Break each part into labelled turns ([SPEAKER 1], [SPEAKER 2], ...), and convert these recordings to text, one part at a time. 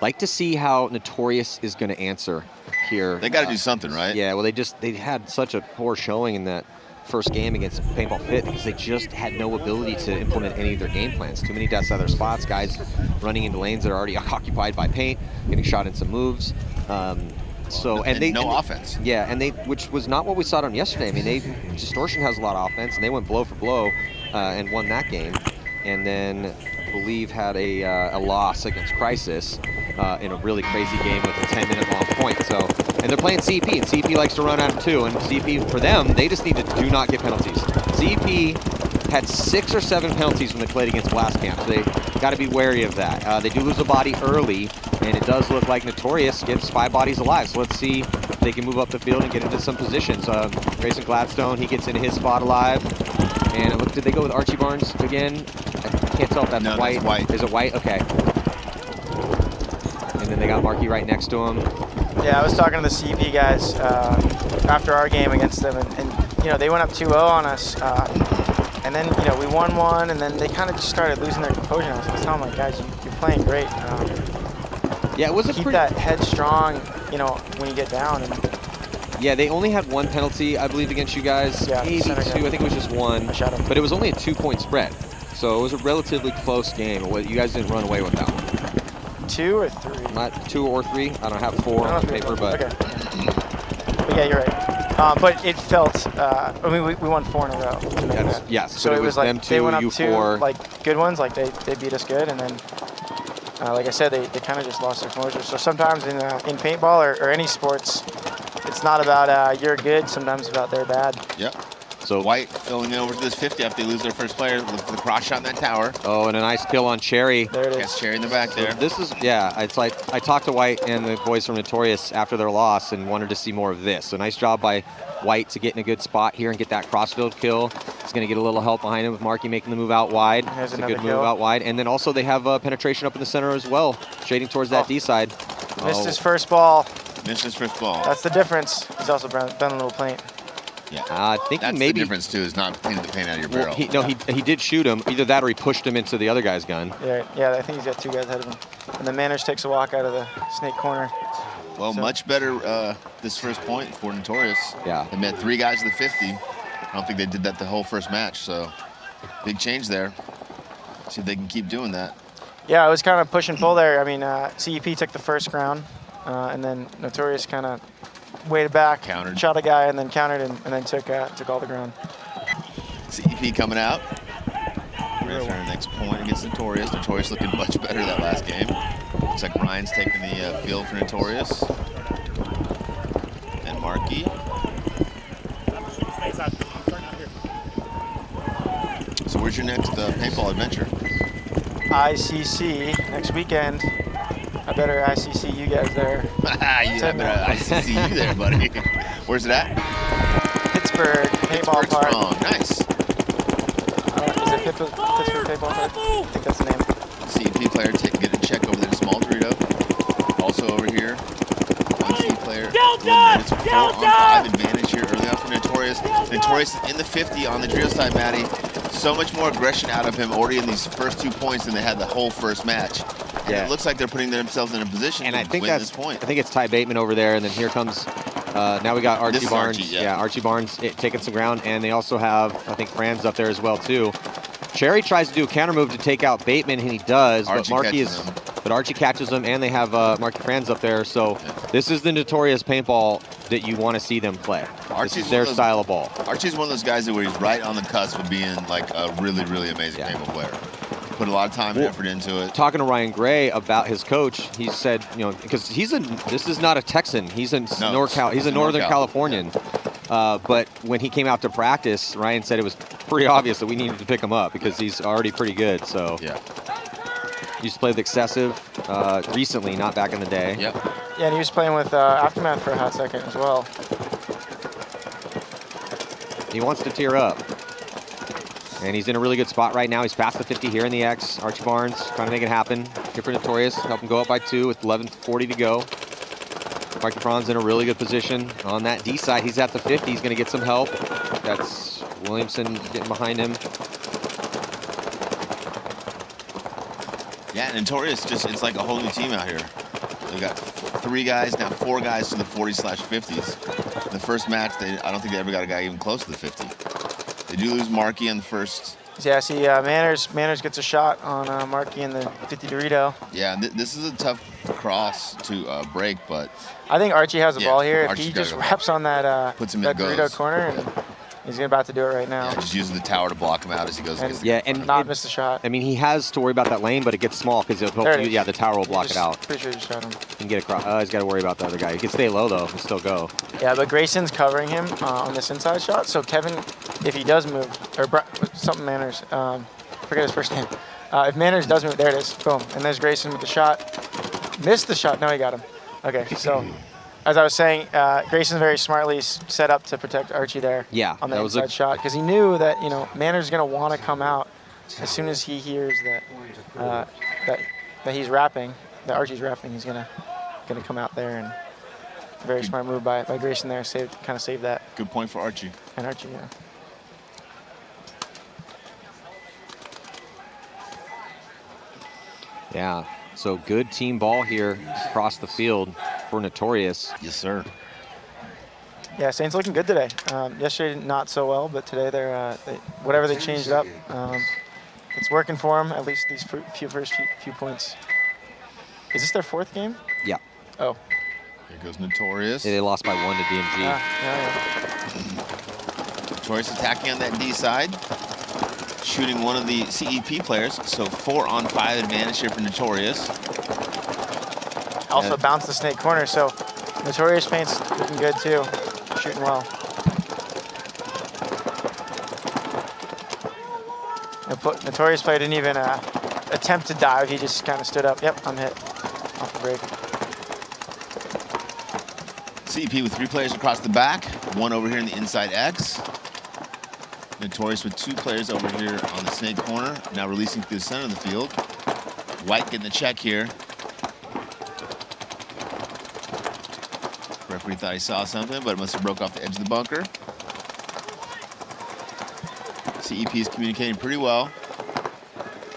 [SPEAKER 1] Like to see how Notorious is going to answer here.
[SPEAKER 2] They got to do something, right?
[SPEAKER 1] Yeah, well, they had such a poor showing in that first game against Paintball Fit because they just had no ability to implement any of their game plans. Too many deaths out of their spots, guys running into lanes that are already occupied by paint, getting shot in some moves.
[SPEAKER 2] No offense.
[SPEAKER 1] Yeah, which was not what we saw on yesterday. I mean, Distortion has a lot of offense, and they went blow for blow and won that game. And then I believe had a loss against Crisis in a really crazy game with a 10-minute long point. So, and they're playing CEP, and CEP likes to run out of 2. And CEP, for them, they just need to do not get penalties. CEP had 6 or 7 penalties when they played against Blast Camp. So they got to be wary of that. They do lose a body early, and it does look like Notorious gets 5 bodies alive. So let's see if they can move up the field and get into some positions. Grayson Gladstone, he gets into his spot alive. And did they go with Archie Barnes again? I can't tell if that's White.
[SPEAKER 2] That's White.
[SPEAKER 1] Is it White? Okay. And then they got Marky right next to him.
[SPEAKER 3] Yeah, I was talking to the CEP guys after our game against them, and they went up 2-0 on us. And then, we won one, and then they kind of just started losing their composure. I was telling them, like, guys, you're playing great.
[SPEAKER 1] Yeah, it was
[SPEAKER 3] keep that head strong, when you get down.
[SPEAKER 1] Yeah, they only had 1 penalty, I believe, against you guys.
[SPEAKER 3] Yeah,
[SPEAKER 1] maybe 2. I think it was just 1.
[SPEAKER 3] I shot him.
[SPEAKER 1] But it was only a 2-point spread. So it was a relatively close game. You guys didn't run away with that one.
[SPEAKER 3] 2 or 3?
[SPEAKER 1] Not 2 or 3. I don't have 4 on paper, but...
[SPEAKER 3] Okay. But yeah, you're right. But it felt, we won 4 in a row.
[SPEAKER 1] Yes,
[SPEAKER 3] so
[SPEAKER 1] but
[SPEAKER 3] it was like
[SPEAKER 1] them 2,
[SPEAKER 3] they went up
[SPEAKER 1] you
[SPEAKER 3] 2,
[SPEAKER 1] 4.
[SPEAKER 3] like good ones, like they beat us good, and then like I said, they kind of just lost their composure. So sometimes in paintball or any sports, it's not about you're good, sometimes it's about they're bad.
[SPEAKER 2] Yep. So White filling it over to this 50 after they lose their first player with the cross shot in that tower.
[SPEAKER 1] Oh, and a nice kill on Cherry.
[SPEAKER 3] There it is.
[SPEAKER 2] Yes, Cherry in the back there.
[SPEAKER 1] This is, it's like I talked to White and the boys from Notorious after their loss and wanted to see more of this. So nice job by White to get in a good spot here and get that crossfield kill. He's going to get a little help behind him with Marky making the move out wide.
[SPEAKER 3] It's
[SPEAKER 1] a good move out wide. And then also they have penetration up in the center as well, shading towards that D side.
[SPEAKER 3] Missed his first ball.
[SPEAKER 2] Missed his first ball.
[SPEAKER 3] That's the difference. He's also been a little paint.
[SPEAKER 2] Yeah,
[SPEAKER 1] I think
[SPEAKER 2] that's
[SPEAKER 1] maybe
[SPEAKER 2] the difference too. Is not painting the paint out of your barrel.
[SPEAKER 1] He did shoot him. Either that or he pushed him into the other guy's gun.
[SPEAKER 3] Yeah. I think he's got 2 guys ahead of him. And then Manners takes a walk out of the snake corner.
[SPEAKER 2] Well, much better this first point for Notorious.
[SPEAKER 1] Yeah.
[SPEAKER 2] They met 3 guys to the 50. I don't think they did that the whole first match. So big change there. See if they can keep doing that.
[SPEAKER 3] Yeah, it was kind of push and pull there. I mean, CEP took the first round, and then Notorious kind of waited back,
[SPEAKER 2] countered,
[SPEAKER 3] shot a guy, and then countered, and then took all the ground.
[SPEAKER 2] CEP coming out. Ready for the next point against Notorious. Notorious looking much better that last game. Looks like Ryan's taking the field for Notorious. And Marky. So where's your next paintball adventure?
[SPEAKER 3] ICC next weekend. I better ICC you guys there.
[SPEAKER 2] I better ICC you there, buddy. Where's it at?
[SPEAKER 3] Pittsburgh Paintball Park.
[SPEAKER 2] Strong. Nice.
[SPEAKER 3] Is it Pittsburgh Paintball Park? I think that's the name.
[SPEAKER 2] CEP player get a check over there to Small Dorito. Also over here, 1 CEP player. It's a 4-on-5 advantage here early on for Notorious. Notorious in the 50 on the Dorito side, Maddie. So much more aggression out of him already in these first 2 points than they had the whole first match. And it looks like they're putting themselves in a position to win this point.
[SPEAKER 1] I think it's Ty Bateman over there, and then here comes, now we got Archie Barnes.
[SPEAKER 2] Archie,
[SPEAKER 1] Archie Barnes taking some ground, and they also have, I think, Franz up there as well, too. Cherry tries to do a counter move to take out Bateman, and he does, but Archie catches him, and they have Marky Franz up there, so this is the Notorious paintball that you want to see them play. This is their style of ball.
[SPEAKER 2] Archie's one of those guys where he's right on the cusp of being like a really, really amazing paintball player. Put a lot of time and effort into it.
[SPEAKER 1] Talking to Ryan Gray about his coach, he said, because this is not a Texan. He's a Northern Californian. But when he came out to practice, Ryan said it was pretty obvious that we needed to pick him up because he's already pretty good. So
[SPEAKER 2] yeah,
[SPEAKER 1] he used to play with Excessive recently, not back in the day.
[SPEAKER 2] Yep.
[SPEAKER 3] Yeah, and he was playing with Aftermath for a hot second as well.
[SPEAKER 1] He wants to tear up. And he's in a really good spot right now. He's past the 50 here in the X. Archie Barnes trying to make it happen. Here for Notorious, help him go up by 2 with 11:40 to go. Marky Franz in a really good position on that D side. He's at the 50. He's going to get some help. That's Williamson getting behind him.
[SPEAKER 2] Yeah, Notorious it's like a whole new team out here. we got 3 guys, now 4 guys to the 40/50s. The first match, I don't think they ever got a guy even close to the 50. They do lose Markey on the first.
[SPEAKER 3] Yeah, see, Manners gets a shot on Markey in the 50 Dorito.
[SPEAKER 2] Yeah, this is a tough cross to break, but
[SPEAKER 3] I think Archie has the ball here.
[SPEAKER 2] Archie's
[SPEAKER 3] If he just
[SPEAKER 2] go
[SPEAKER 3] wraps on that,
[SPEAKER 2] puts him
[SPEAKER 3] that
[SPEAKER 2] in the
[SPEAKER 3] Dorito
[SPEAKER 2] goes.
[SPEAKER 3] corner, and he's about to do it right now.
[SPEAKER 2] Yeah, just using the tower to block him out as he goes.
[SPEAKER 3] And not miss the shot.
[SPEAKER 1] I mean, he has to worry about that lane, but it gets small because the tower will block it out.
[SPEAKER 3] Pretty sure he just shot him.
[SPEAKER 1] He can get across. He's got to worry about the other guy. He can stay low though and still go.
[SPEAKER 3] Yeah, but Grayson's covering him on this inside shot. So Kevin, if he does move, or something Manners, forget his first name. If Manners does move, there it is. Boom. And there's Grayson with the shot. Missed the shot. No, he got him. Okay, so as I was saying, Grayson very smartly set up to protect Archie there.
[SPEAKER 1] Yeah,
[SPEAKER 3] on the inside shot, because he knew that Manners is going to want to come out as soon as he hears that that he's rapping, that Archie's rapping. He's gonna come out there, and very smart move by Grayson there, kind of saved that.
[SPEAKER 2] Good point for Archie.
[SPEAKER 3] And Archie, yeah.
[SPEAKER 1] Yeah, so good team ball here across the field for Notorious.
[SPEAKER 2] Yes, sir.
[SPEAKER 3] Yeah, Saints looking good today. Yesterday not so well, but today whatever they changed up, it's working for them. At least these first few points. Is this their 4th game?
[SPEAKER 1] Yeah.
[SPEAKER 3] Oh.
[SPEAKER 2] Here goes Notorious.
[SPEAKER 1] Yeah, they lost by 1 to DMG.
[SPEAKER 3] Yeah.
[SPEAKER 2] Notorious attacking on that D side, shooting one of the CEP players. So 4-on-5 advantage here for Notorious.
[SPEAKER 3] Also bounced the snake corner, so Notorious paint's looking good too, shooting well. Notorious player didn't even attempt to dive, he just kind of stood up. Yep, I'm hit off the break.
[SPEAKER 2] CEP with 3 players across the back, 1 over here in the inside X. Notorious with 2 players over here on the snake corner, now releasing through the center of the field. White getting the check here. Referee thought he saw something, but it must have broke off the edge of the bunker. CEP is communicating pretty well.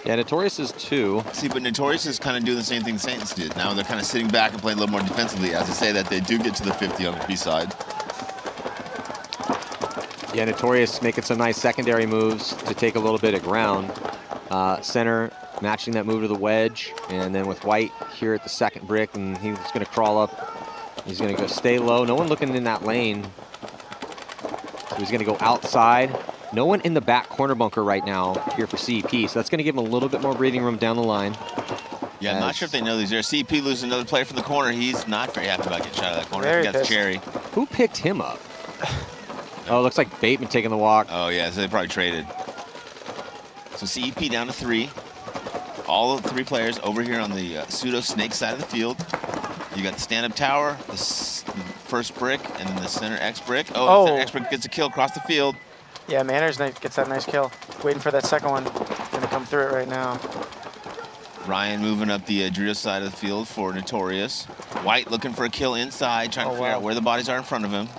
[SPEAKER 1] Yeah, Notorious is 2.
[SPEAKER 2] See, but Notorious is kind of doing the same thing the Saints did. Now they're kind of sitting back and playing a little more defensively. As I say that, they do get to the 50 on the B side.
[SPEAKER 1] Yeah, Notorious making some nice secondary moves to take a little bit of ground. Center matching that move to the wedge, and then with White here at the second brick, and he's going to crawl up. He's going to go stay low. No one looking in that lane. So he's going to go outside. No one in the back corner bunker right now here for CEP, so that's going to give him a little bit more breathing room down the line.
[SPEAKER 2] Yeah, I'm not sure if they know these there. CEP loses another player from the corner. He's not very happy about getting shot out of that corner.
[SPEAKER 3] Very
[SPEAKER 2] He got the
[SPEAKER 3] pissed.
[SPEAKER 2] cherry.
[SPEAKER 1] Who picked him up? Oh, it looks like Bateman taking the walk.
[SPEAKER 2] Oh, yeah, so they probably traded. So CEP down to 3. All of the 3 players over here on the pseudo-snake side of the field. You got the stand-up tower, the first brick, and then the center X brick. Oh, the center X brick gets a kill across the field.
[SPEAKER 3] Yeah, Manners gets that nice kill. Waiting for that second one. Gonna come through it right now.
[SPEAKER 2] Ryan moving up the Dorito side of the field for Notorious. White looking for a kill inside, trying to figure out where the bodies are in front of him.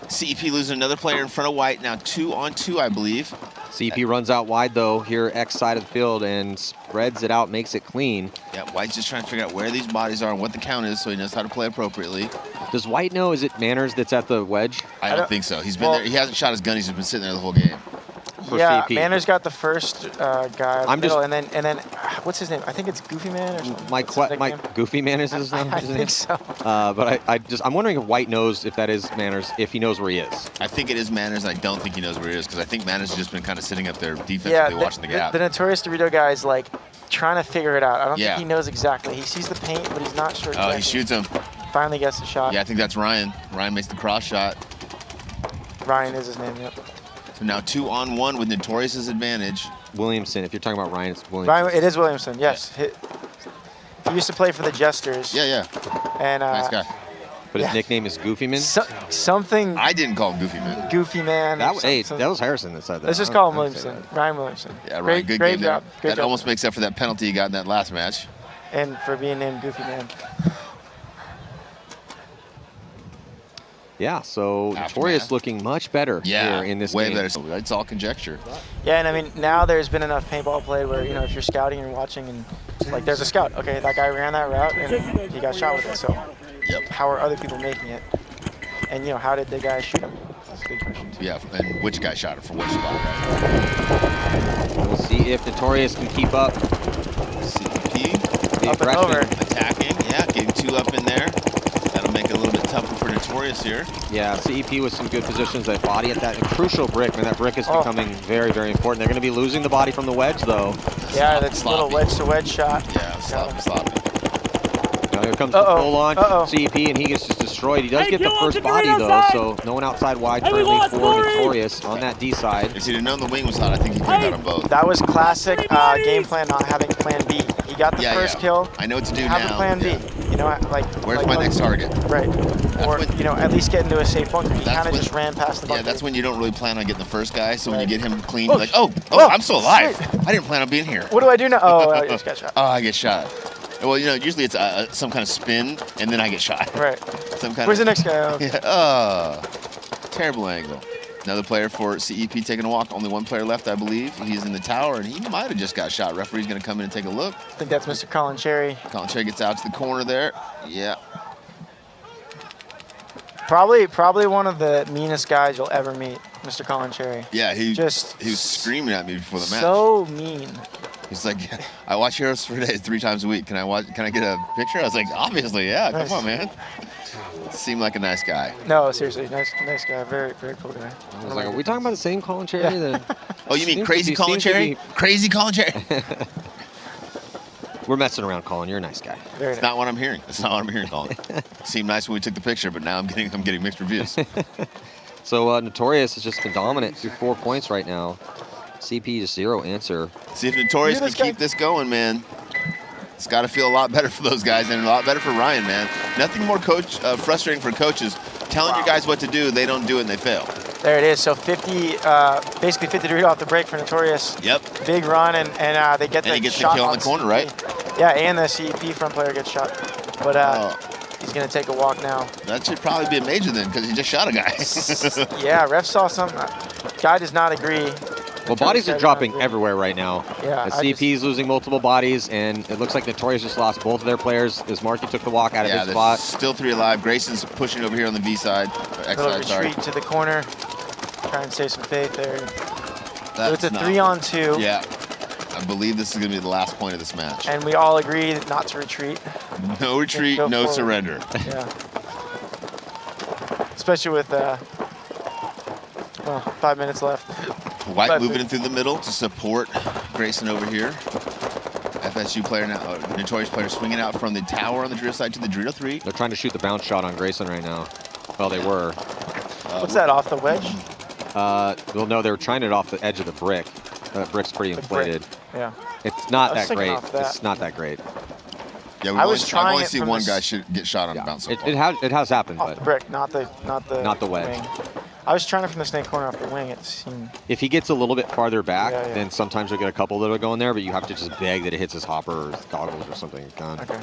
[SPEAKER 2] CEP losing another player in front of White, now 2-on-2, I believe.
[SPEAKER 1] CEP runs out wide though here X side of the field and spreads it out, makes it clean.
[SPEAKER 2] Yeah, White's just trying to figure out where these bodies are and what the count is so he knows how to play appropriately.
[SPEAKER 1] Does White know, is it Manners that's at the wedge?
[SPEAKER 2] I don't think so. He's been there. He hasn't shot his gun. He's just been sitting there the whole game.
[SPEAKER 3] Yeah,
[SPEAKER 1] CEP.
[SPEAKER 3] Manners got the first guy in the middle, and then what's his name? I think it's Goofy Man or something.
[SPEAKER 1] Mike Goofy Manners is his name?
[SPEAKER 3] I think so.
[SPEAKER 1] But I'm wondering if White knows if that is Manners, if he knows where he is.
[SPEAKER 2] I think it is Manners. I don't think he knows where he is because I think Manners has just been kind of sitting up there defensively watching the gap.
[SPEAKER 3] The Notorious Dorito guy is like trying to figure it out. I don't think he knows exactly. He sees the paint, but he's not sure exactly.
[SPEAKER 2] Oh, he shoots him.
[SPEAKER 3] Finally gets the shot.
[SPEAKER 2] Yeah, I think that's Ryan. Ryan makes the cross shot.
[SPEAKER 3] Ryan is his name, yep.
[SPEAKER 2] So now 2-on-1 with Notorious's advantage.
[SPEAKER 1] Williamson, if you're talking about Ryan, it's Williamson.
[SPEAKER 3] Ryan, it is Williamson, yes. He used to play for the Jesters.
[SPEAKER 2] Yeah.
[SPEAKER 3] And
[SPEAKER 2] nice guy.
[SPEAKER 1] But his nickname is Goofy Man?
[SPEAKER 3] Something.
[SPEAKER 2] I didn't call him Goofy Man.
[SPEAKER 3] Goofy Man.
[SPEAKER 1] That was Harrison that said that.
[SPEAKER 3] Let's just call him Williamson. Ryan Williamson.
[SPEAKER 2] Yeah, Ryan, good
[SPEAKER 3] great
[SPEAKER 2] game
[SPEAKER 3] job.
[SPEAKER 2] there.
[SPEAKER 3] Great
[SPEAKER 2] That
[SPEAKER 3] job.
[SPEAKER 2] almost makes up for that penalty he got in that last match.
[SPEAKER 3] And for being named Goofy Man.
[SPEAKER 1] Yeah, so Notorious looking much better here in this
[SPEAKER 2] way
[SPEAKER 1] game.
[SPEAKER 2] better. So it's all conjecture.
[SPEAKER 3] Yeah, and I mean, now there's been enough paintball played where, if you're scouting and watching and Like, there's a scout. Okay, that guy ran that route and he got shot with it. So,
[SPEAKER 2] Yep.
[SPEAKER 3] how are other people making it? And, you know, how did the guy shoot him? That's a good question, too.
[SPEAKER 2] Yeah, and which guy shot it for which spot, right?
[SPEAKER 1] We'll see if Notorious can keep up.
[SPEAKER 2] CEP
[SPEAKER 1] The
[SPEAKER 3] Up and
[SPEAKER 1] aggression.
[SPEAKER 3] over.
[SPEAKER 2] attacking. Yeah, getting 2 up in there. That'll make it a little bit tougher for Notorious here.
[SPEAKER 1] Yeah, CEP with some good positions. That body at that crucial brick, man. That brick is becoming very, very important. They're going to be losing the body from the wedge, though.
[SPEAKER 3] Yeah, that's a
[SPEAKER 2] Sloppy.
[SPEAKER 3] little wedge-to-wedge shot.
[SPEAKER 2] Yeah, sloppy.
[SPEAKER 1] Now here comes the full on CEP, and he gets just destroyed. He does get the first body, though, so no one outside wide currently for Notorious on that D side.
[SPEAKER 2] If he'd have known the wing was hot, I think he could have got them both.
[SPEAKER 3] That was classic game plan, not having plan B. He got the first kill.
[SPEAKER 2] I know what to do
[SPEAKER 3] have
[SPEAKER 2] now.
[SPEAKER 3] a plan B. You know, like
[SPEAKER 2] where's my next target?
[SPEAKER 3] Right. Or
[SPEAKER 2] when,
[SPEAKER 3] you know, at least get into a safe bunker. He
[SPEAKER 2] That's
[SPEAKER 3] kind of
[SPEAKER 2] when-
[SPEAKER 3] just ran past the bunker.
[SPEAKER 2] Yeah, that's when you don't really plan on getting the first guy. So when you
[SPEAKER 3] Right.
[SPEAKER 2] get him clean,
[SPEAKER 3] Oh,
[SPEAKER 2] you're like, oh, I'm still alive. I didn't plan on being here.
[SPEAKER 3] What do I do now? Oh, I just got shot.
[SPEAKER 2] Oh, I get shot. Well, you know, usually it's some kind of spin, and then I get shot.
[SPEAKER 3] Right.
[SPEAKER 2] Some kind
[SPEAKER 3] Where's
[SPEAKER 2] of,
[SPEAKER 3] the next guy? Oh,
[SPEAKER 2] Yeah. Oh, terrible angle. Another player for CEP taking a walk. Only one player left, I believe. He's in the tower, and he might have just got shot. Referee's going to come in and take a look.
[SPEAKER 3] I think that's Mr. Colin Cherry.
[SPEAKER 2] Colin Cherry gets out to the corner there. Yeah.
[SPEAKER 3] Probably one of the meanest guys you'll ever meet, Mr. Colin Cherry.
[SPEAKER 2] Yeah, he
[SPEAKER 3] Just
[SPEAKER 2] was screaming at me before the match.
[SPEAKER 3] So mean.
[SPEAKER 2] He's like, I watch Heroes for Days 3 times a week. Can I get a picture? I was like, obviously, yeah.
[SPEAKER 3] Nice.
[SPEAKER 2] Come on, man. Seemed like a nice guy.
[SPEAKER 3] No, seriously, nice guy. Very cool guy.
[SPEAKER 1] I was like, are we talking about the same Colin Cherry?
[SPEAKER 3] Yeah.
[SPEAKER 2] Oh, you mean
[SPEAKER 1] Seems
[SPEAKER 2] crazy
[SPEAKER 1] to be-
[SPEAKER 2] Colin
[SPEAKER 1] seems to
[SPEAKER 2] Cherry?
[SPEAKER 1] be-
[SPEAKER 2] Crazy Colin Cherry?
[SPEAKER 1] We're messing around, Colin. You're a nice guy.
[SPEAKER 3] Very
[SPEAKER 2] That's
[SPEAKER 3] nice.
[SPEAKER 2] not what I'm hearing. That's not what I'm hearing, Colin. Seemed nice when we took the picture, but now I'm getting mixed reviews.
[SPEAKER 1] So Notorious has just been dominant through 4 points right now. CP just 0 answer.
[SPEAKER 2] See if Notorious
[SPEAKER 3] Look
[SPEAKER 2] can
[SPEAKER 3] at this
[SPEAKER 2] keep this going, man. It's got to feel a lot better for those guys and a lot better for Ryan, man. Nothing more frustrating for coaches. Telling your guys what to do, they don't do it and they fail.
[SPEAKER 3] There it is. So 50, basically 50 degrees off the break for Notorious.
[SPEAKER 2] Yep.
[SPEAKER 3] Big run, and they get
[SPEAKER 2] And
[SPEAKER 3] the
[SPEAKER 2] he gets the
[SPEAKER 3] shot
[SPEAKER 2] kill on the corner, right?
[SPEAKER 3] Yeah, and the CEP front player gets shot. But he's going to take a walk now.
[SPEAKER 2] That should probably be a major then, because he just shot a guy.
[SPEAKER 3] Yeah, ref saw something. Guy does not agree.
[SPEAKER 1] Well, bodies are dropping everywhere right now.
[SPEAKER 3] Yeah,
[SPEAKER 1] The
[SPEAKER 3] I
[SPEAKER 1] CP is losing multiple bodies, and it looks like Notorious just lost both of their players as Marky took the walk out of his
[SPEAKER 2] there's
[SPEAKER 1] spot.
[SPEAKER 2] still 3 alive. Grayson's pushing over here on the V side, or X
[SPEAKER 3] Little
[SPEAKER 2] side, sorry.
[SPEAKER 3] retreat to the corner. Try and save some faith there. So
[SPEAKER 2] That's
[SPEAKER 3] it's a
[SPEAKER 2] not-
[SPEAKER 3] 3-on-2.
[SPEAKER 2] Yeah. I believe this is going to be the last point of this match.
[SPEAKER 3] And we all agree not to retreat.
[SPEAKER 2] No retreat,
[SPEAKER 3] Go
[SPEAKER 2] no
[SPEAKER 3] forward.
[SPEAKER 2] surrender.
[SPEAKER 3] Yeah. Especially with 5 minutes left.
[SPEAKER 2] White
[SPEAKER 3] But-
[SPEAKER 2] moving in through the middle to support Grayson over here. FSU player now, Notorious player swinging out from the tower on the drill side to the drill 3.
[SPEAKER 1] They're trying to shoot the bounce shot on Grayson right now. Well, they were.
[SPEAKER 3] What's that, off the wedge?
[SPEAKER 1] Well, no, they were trying it off the edge of the brick. That brick's pretty
[SPEAKER 3] The brick.
[SPEAKER 1] inflated.
[SPEAKER 3] Yeah.
[SPEAKER 1] It's not
[SPEAKER 3] I was
[SPEAKER 1] that
[SPEAKER 3] thinking
[SPEAKER 1] great.
[SPEAKER 3] off that.
[SPEAKER 1] It's not that great.
[SPEAKER 2] Yeah,
[SPEAKER 3] I was
[SPEAKER 2] I've
[SPEAKER 3] trying
[SPEAKER 2] only
[SPEAKER 3] it
[SPEAKER 2] seen
[SPEAKER 3] from
[SPEAKER 2] one
[SPEAKER 3] the
[SPEAKER 2] guy
[SPEAKER 3] s-
[SPEAKER 2] get shot on the
[SPEAKER 1] Yeah.
[SPEAKER 2] bounce so
[SPEAKER 1] It,
[SPEAKER 2] far.
[SPEAKER 1] it has happened,
[SPEAKER 3] Off the
[SPEAKER 1] but
[SPEAKER 3] brick, not the
[SPEAKER 1] wedge.
[SPEAKER 3] wing. I was trying it from the snake corner off the wing. It seemed.
[SPEAKER 1] if he gets a little bit farther back,
[SPEAKER 3] Yeah, yeah.
[SPEAKER 1] then sometimes you'll get a couple that will go in there, but you have to just beg that it hits his hopper or his goggles or something. Gone.
[SPEAKER 3] Okay.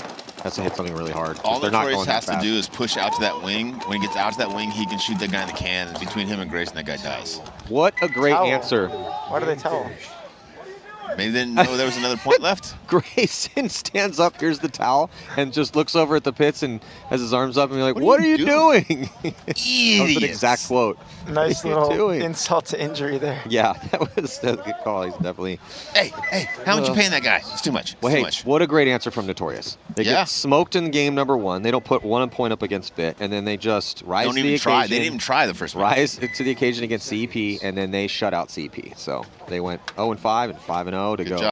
[SPEAKER 1] Has to hit something really hard.
[SPEAKER 2] All
[SPEAKER 1] They're not
[SPEAKER 2] Notorious
[SPEAKER 1] going that
[SPEAKER 2] has to
[SPEAKER 1] fast.
[SPEAKER 2] do is push out to that wing. When he gets out to that wing, he can shoot that guy in the can. And between him and Grayson, that guy dies.
[SPEAKER 1] What a great
[SPEAKER 3] Towel.
[SPEAKER 1] answer.
[SPEAKER 3] Why do they tell him?
[SPEAKER 2] Maybe they didn't know there was another point left.
[SPEAKER 1] Grayson stands up, here's the towel, and just looks over at the pits and has his arms up and be like,
[SPEAKER 2] What
[SPEAKER 1] what
[SPEAKER 2] are
[SPEAKER 1] are
[SPEAKER 2] you
[SPEAKER 1] you doing? That was
[SPEAKER 2] Idiots.
[SPEAKER 1] an exact quote.
[SPEAKER 3] Nice
[SPEAKER 1] What are you
[SPEAKER 3] little
[SPEAKER 1] doing?
[SPEAKER 3] insult to injury there.
[SPEAKER 1] Yeah, that was a good call. He's definitely.
[SPEAKER 2] Hey, how much you paying that guy? It's too much. It's
[SPEAKER 1] Well,
[SPEAKER 2] too
[SPEAKER 1] hey,
[SPEAKER 2] much.
[SPEAKER 1] what a great answer from Notorious. They
[SPEAKER 2] Yeah.
[SPEAKER 1] get smoked in game number 1. They don't put 1 point up against Fit, and then they just rise
[SPEAKER 2] Don't
[SPEAKER 1] to the
[SPEAKER 2] even try.
[SPEAKER 1] occasion.
[SPEAKER 2] They didn't even try the first one.
[SPEAKER 1] Rise to the occasion against CEP, and then they shut out CEP. So they went 0-5 and 5-0 to
[SPEAKER 2] Good
[SPEAKER 1] go.
[SPEAKER 2] job.